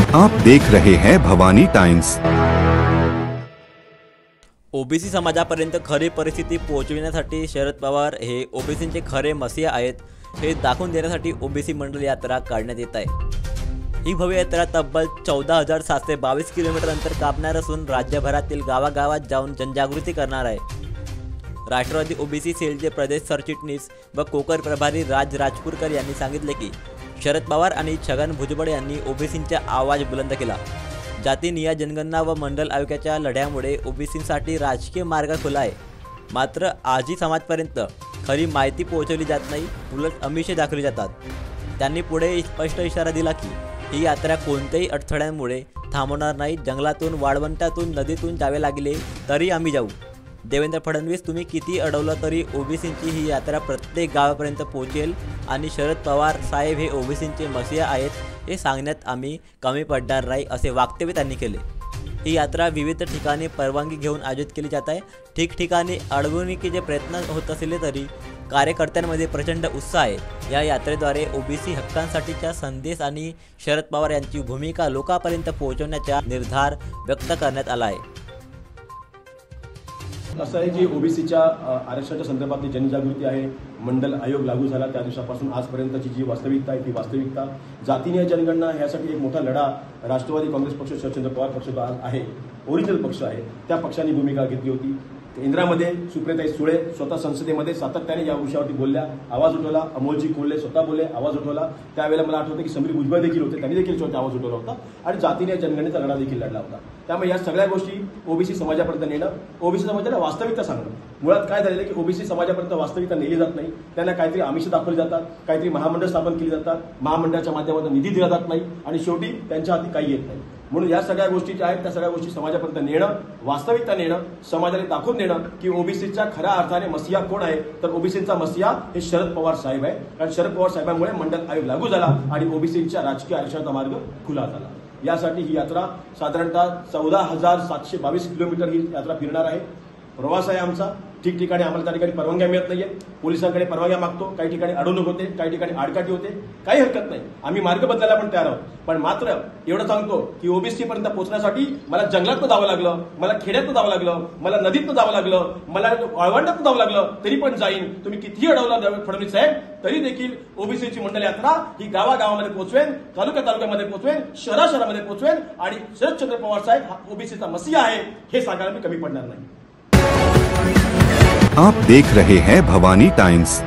आप देख रहे हैं भवानी टाइम्स। ओबीसी समाजापर्यंत खरी परिस्थिती पोहोचविण्यासाठी शरद पवार हे ओबीसींचे खरे मसीहा आहेत हे दाखवून देण्यासाठी ओबीसी मंडल यात्रा काढण्यात येत आहे। ही भव्य यात्रा तब्बल 14,722 किलोमीटर अंतर कापणार असून राज्यभरातील गावागावात जाऊन जनजागृती करणार आहे। राष्ट्रवादी ओबीसी सेलचे प्रदेश सरचिटणीस व कोकण प्रभारी राज राजपूरकर यांनी सांगितले की शरद पवार आणि छगन भुजबळ यांनी ओबीसींचा आवाज बुलंद केला। जातीनिहाय जनगणना व मंडल आयोगाच्या लढ्यामुळे ओबीसींसाठी राजकीय मार्ग खुला आहे, मात्र आजही समाजपर्यंत खरी माहिती पोहोचवली जात नाही, उलट आमिषे दाखवली जातात। त्यांनी पुढे स्पष्ट इशारा दिला की ही यात्रा कोणत्याही अडथळ्यांमुळे थांबणार नाही। जंगलातून, वाळवंटातून, नदीतून जावे लागले तरी आम्ही जाऊ। देवेंद्र फडणवीस तुम्ही किती अडवलं तरी ओबीसींची ही यात्रा प्रत्येक गावापर्यंत पोहोचेल आणि शरद पवार साहेब हे ओबीसींचे मसीहा आहेत हे सांगण्यात आम्ही कमी पडणार नाही, असे वक्तव्य त्यांनी केले। ही यात्रा विविध ठिकाणी परवानगी घेऊन आयोजित केली जात आहे। ठिकठिकाणी अडवणुकीचे प्रयत्न होत असले तरी कार्यकर्त्यांमध्ये प्रचंड उत्साह आहे। या यात्रेद्वारे ओबीसी हक्कांसाठीचा संदेश आणि शरद पवार यांची भूमिका लोकांपर्यंत पोहोचवण्याचा निर्धार व्यक्त करण्यात आला आहे। असं आहे की ओबीसीच्या आरक्षणाच्या संदर्भातली जनजागृती आहे। मंडल आयोग लागू झाला त्या दिवसापासून आजपर्यंतची जी वास्तविकता आहे ती वास्तविकता, जातीनिहाय जनगणना यासाठी एक मोठा लढा राष्ट्रवादी काँग्रेस पक्ष, शरदचंद्र पवार पक्ष आहे, ओरिजिनल पक्ष आहे, त्या पक्षाने भूमिका घेतली होती। केंद्रामध्ये सुप्रियाताई सुळे स्वतः संसदेमध्ये सातत्याने या विषयावरती बोलल्या, आवाज उठवला। अमोलजी कोल्हे स्वतः बोलले, आवाज उठवला। त्यावेळेला मला आठवतं की समीर भुजबळ देखील होते, त्यांनी देखील आवाज उठवला होता आणि जातीनिहाय जनगणनेचा लढा देखील लढला होता। त्यामुळे या सगळ्या गोष्टी ओबीसी समाजापर्यंत नेणं, ओबीसी समाजाला वास्तविकता सांगणं। मुळात काय झालेलं की ओबीसी समाजापर्यंत वास्तविकता नेली जात नाही, त्यांना काहीतरी आमिष दाखवली जातात, काहीतरी महामंडळ स्थापन केली जातात, महामंडळाच्या माध्यमातून निधी दिला जात नाही आणि शेवटी त्यांच्या हाती काही येत नाही। म्हणून या सगळ्या गोष्टी ज्या आहेत त्या सगळ्या गोष्टी समाजापर्यंत नेणं, वास्तविकता नेणं, समाजाला दाखवून देणं की ओबीसीचा खऱ्या अर्थाने मसीहा कोण आहे, तर ओबीसीचा मसीहा हे शरद पवार साहेब आहे। कारण शरद पवार साहेबांमुळे मंडल आयोग लागू झाला आणि ओबीसीच्या राजकीय आरक्षणाचा मार्ग खुला झाला। यासाठी ही यात्रा साधारणतः 14,722 किलोमीटर ही यात्रा फिरणार आहे। प्रवास आहे आमचा। ठिकठिकाणी आम्हाला त्या ठिकाणी परवानग्या मिळत नाहीये, पोलिसांकडे परवानग्या मागतो, काही ठिकाणी अडवणूक होते, काही ठिकाणी आडकाठी होते, काही हरकत नाही, आम्ही मार्ग बदलायला पण तयार आहोत। पण मात्र एवढं सांगतो की ओबीसी पर्यंत पोहोचण्यासाठी मला जंगलातनं जावं लागलं, मला खेड्यातनं जावं लागलं, मला नदीतनं जावं लागलं, मला वाळवंटातनं जावं लागलं तरी पण जाईन। तुम्ही कितीही अडवलं फडणवीस साहेब तरी देखील ओबीसीची मंडल यात्रा ही गावागावामध्ये पोहोचवेन, तालुक्यामध्ये पोहोचवेन, शहरामध्ये पोहोचवेन आणि शरदचंद्र पवार साहेब हा ओबीसीचा मसीहा आहे हे सांगायला मी कमी पडणार नाही। आप देख रहे हैं भवानी टाइम्स।